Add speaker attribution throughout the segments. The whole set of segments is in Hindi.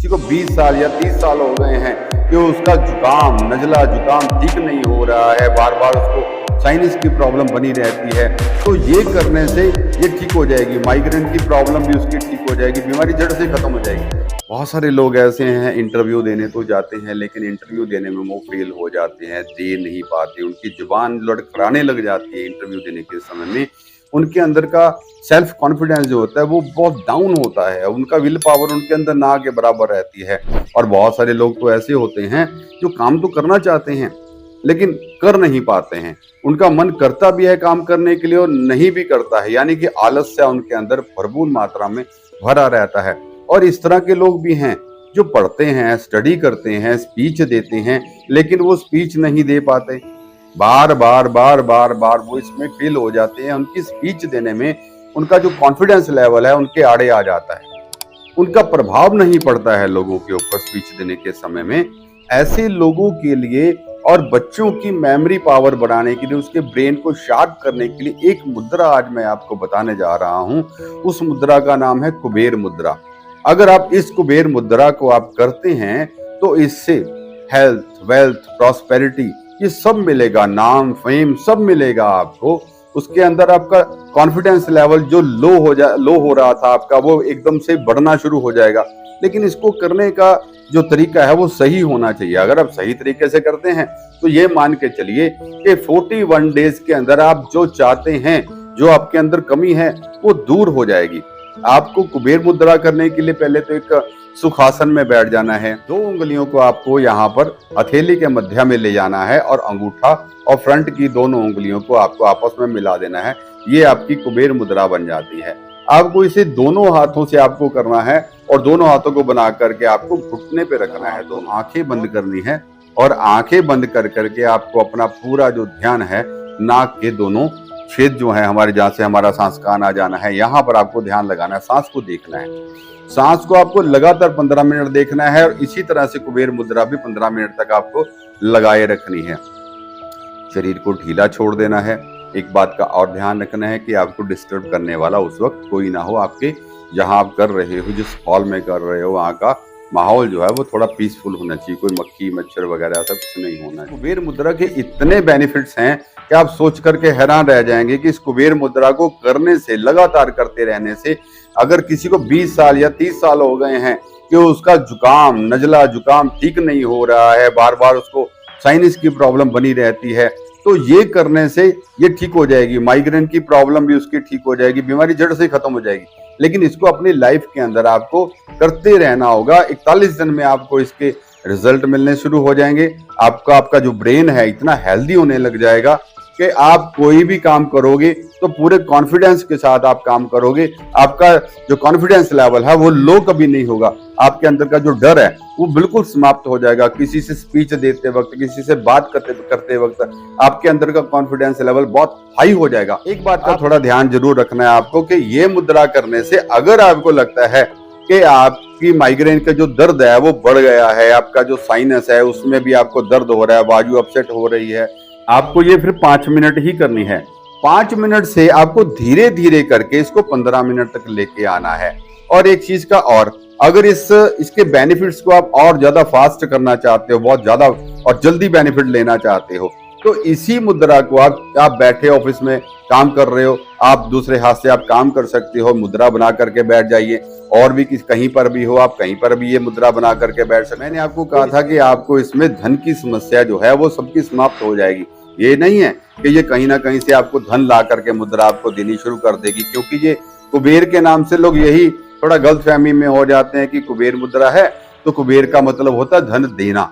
Speaker 1: किसी को 20 साल या 30 साल हो गए हैं कि उसका जुकाम, नजला जुकाम ठीक नहीं हो रहा है, बार बार उसको साइनस की प्रॉब्लम बनी रहती है, तो ये करने से ये ठीक हो जाएगी। माइग्रेन की प्रॉब्लम भी उसकी ठीक हो जाएगी, बीमारी जड़ से खत्म हो जाएगी। बहुत सारे लोग ऐसे हैं इंटरव्यू देने तो जाते हैं, लेकिन इंटरव्यू देने में वो फेल हो जाते हैं, दे नहीं पाते, उनकी जुबान लड़खड़ाने लग जाती है इंटरव्यू देने के समय में। उनके अंदर का सेल्फ कॉन्फिडेंस जो होता है वो बहुत डाउन होता है, उनका विल पावर उनके अंदर ना के बराबर रहती है। और बहुत सारे लोग तो ऐसे होते हैं जो काम तो करना चाहते हैं लेकिन कर नहीं पाते हैं, उनका मन करता भी है काम करने के लिए और नहीं भी करता है, यानी कि आलस्य उनके अंदर भरपूर मात्रा में भरा रहता है। और इस तरह के लोग भी हैं जो पढ़ते हैं, स्टडी करते हैं, स्पीच देते हैं, लेकिन वो स्पीच नहीं दे पाते, बार बार वो इसमें फेल हो जाते हैं। उनकी स्पीच देने में उनका जो कॉन्फिडेंस लेवल है उनके आड़े आ जाता है, उनका प्रभाव नहीं पड़ता है लोगों के ऊपर स्पीच देने के समय में। ऐसे लोगों के लिए और बच्चों की मेमोरी पावर बढ़ाने के लिए, उसके ब्रेन को शार्प करने के लिए एक मुद्रा आज मैं आपको बताने जा रहा हूं। उस मुद्रा का नाम है कुबेर मुद्रा। अगर आप इस कुबेर मुद्रा को आप करते हैं तो इससे हेल्थ, वेल्थ, प्रॉस्पेरिटी ये सब मिलेगा, नाम, फेम सब मिलेगा आपको। उसके अंदर आपका कॉन्फिडेंस लेवल जो लो हो रहा था आपका, वो एकदम से बढ़ना शुरू हो जाएगा। लेकिन इसको करने का जो तरीका है वो सही होना चाहिए। अगर आप सही तरीके से करते हैं तो ये मान के चलिए कि 41 डेज के अंदर आप जो चाहते हैं, जो आपके अंदर कमी है वो दूर हो जाएगी। आपको कुबेर मुद्रा करने के लिए पहले तो एक सुखासन में बैठ जाना है। 2 उंगलियों को आपको यहाँ पर हथेली के मध्य में ले जाना है और अंगूठा और फ्रंट की दोनों उंगलियों को आपको आपस में मिला देना है। ये आपकी कुबेर मुद्रा बन जाती है। आपको इसे दोनों हाथों से आपको करना है और दोनों हाथों को बना करके आपको घुटने पे रखना है। तो आंखें बंद करनी है और आंखें बंद कर करके आपको अपना पूरा जो ध्यान है नाक के दोनों छेद जो है हमारे, जहाँ से हमारा सांस का आना जाना है, यहाँ पर आपको ध्यान लगाना है, सांस को देखना है। सांस को आपको लगातार 15 मिनट देखना है और इसी तरह से कुबेर मुद्रा भी 15 मिनट तक आपको लगाए रखनी है। शरीर को ढीला छोड़ देना है। एक बात का और ध्यान रखना है कि आपको डिस्टर्ब करने वाला उस वक्त कोई ना हो। आपके जहां आप कर रहे हो, जिस हॉल में कर रहे हो, वहां का माहौल जो है वो थोड़ा पीसफुल होना चाहिए, कोई मक्खी मच्छर वगैरह ऐसा कुछ नहीं होना है। कुबेर मुद्रा के इतने बेनिफिट्स हैं कि आप सोच करके हैरान रह जाएंगे कि इस कुबेर मुद्रा को करने से, लगातार करते रहने से, अगर किसी को 20 साल या 30 साल हो गए हैं कि उसका जुकाम, नजला जुकाम ठीक नहीं हो रहा है, बार बार उसको साइनस की प्रॉब्लम बनी रहती है, तो ये करने से ये ठीक हो जाएगी। माइग्रेन की प्रॉब्लम भी उसकी ठीक हो जाएगी, बीमारी जड़ से खत्म हो जाएगी। लेकिन इसको अपनी लाइफ के अंदर आपको करते रहना होगा। 41 दिन में आपको इसके रिजल्ट मिलने शुरू हो जाएंगे। आपका जो ब्रेन है इतना हेल्दी होने लग जाएगा कि आप कोई भी काम करोगे तो पूरे कॉन्फिडेंस के साथ आप काम करोगे। आपका जो कॉन्फिडेंस लेवल है वो लो कभी नहीं होगा। आपके अंदर का जो डर है वो बिल्कुल समाप्त हो जाएगा। किसी से स्पीच देते वक्त, किसी से बात करते वक्त आपके अंदर का कॉन्फिडेंस लेवल बहुत हाई हो जाएगा। एक बात का थोड़ा ध्यान जरूर रखना है आपको कि ये मुद्रा करने से अगर आपको लगता है कि आपकी माइग्रेन का जो दर्द है वो बढ़ गया है, आपका जो साइनस है उसमें भी आपको दर्द हो रहा है, बाजू अपसेट हो रही है, आपको ये फिर 5 मिनट ही करनी है। 5 मिनट से आपको धीरे धीरे करके इसको 15 मिनट तक लेके आना है। और एक चीज का और, अगर इसके बेनिफिट्स को आप और ज्यादा फास्ट करना चाहते हो, बहुत ज्यादा और जल्दी बेनिफिट लेना चाहते हो, तो इसी मुद्रा को आप बैठे ऑफिस में काम कर रहे हो, आप दूसरे हाथ से आप काम कर सकते हो, मुद्रा बना करके बैठ जाइए। और भी कहीं पर भी हो, आप कहीं पर भी ये मुद्रा बना करके बैठ सकते। मैंने आपको कहा था कि आपको इसमें धन की समस्या जो है वो सबकी समाप्त हो जाएगी। ये नहीं है कि ये कहीं ना कहीं से आपको धन ला करके मुद्रा आपको देनी शुरू कर देगी, क्योंकि ये कुबेर के नाम से लोग यही थोड़ा गलतफहमी में हो जाते हैं कि कुबेर मुद्रा है तो कुबेर का मतलब होता है धन देना।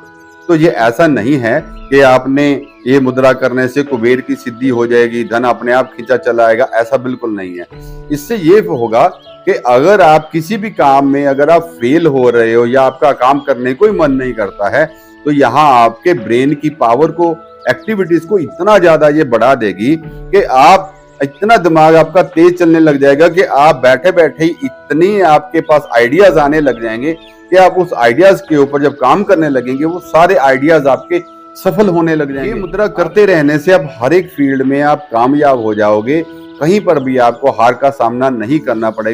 Speaker 1: तो ये ऐसा नहीं है कि आपने ये मुद्रा करने से कुबेर की सिद्धि हो जाएगी, धन अपने आप खींचा चला आएगा, ऐसा बिल्कुल नहीं है। इससे ये होगा कि अगर आप किसी भी काम में अगर आप फेल हो रहे हो या आपका काम करने को ही मन नहीं करता है, तो यहाँ आपके ब्रेन की पावर को, एक्टिविटीज को इतना ज्यादा ये बढ़ा देगी कि आप इतना दिमाग आपका तेज चलने लग जाएगा कि आप बैठे बैठे ही इतनी आपके पास आइडियाज आने लग जाएंगे कि आप उस आइडियाज के ऊपर जब काम करने लगेंगे वो सारे आइडियाज आपके सफल होने लग जाएंगे। ये मुद्रा करते रहने से आप हर एक फील्ड में आप कामयाब हो जाओगे, कहीं पर भी आपको हार का सामना नहीं करना पड़ेगा।